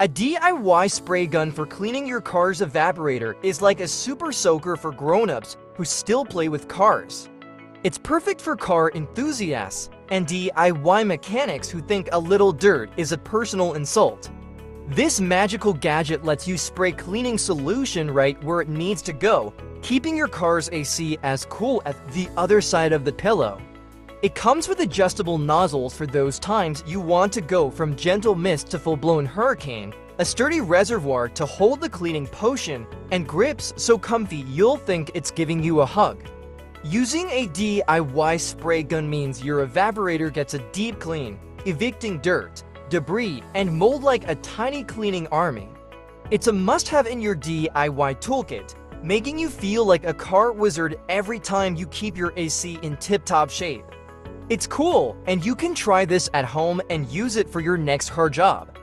A DIY spray gun for cleaning your car's evaporator is like a super soaker for grown-ups who still play with cars. It's perfect for car enthusiasts and DIY mechanics who think a little dirt is a personal insult. This magical gadget lets you spray cleaning solution right where it needs to go, keeping your car's AC as cool as the other side of the pillow. It comes with adjustable nozzles for those times you want to go from gentle mist to full-blown hurricane, a sturdy reservoir to hold the cleaning potion, and grips so comfy you'll think it's giving you a hug. Using a DIY spray gun means your evaporator gets a deep clean, evicting dirt, debris, and mold like a tiny cleaning army. It's a must-have in your DIY toolkit, making you feel like a car wizard every time you keep your AC in tip-top shape. It's cool, and you can try this at home and use it for your next car job.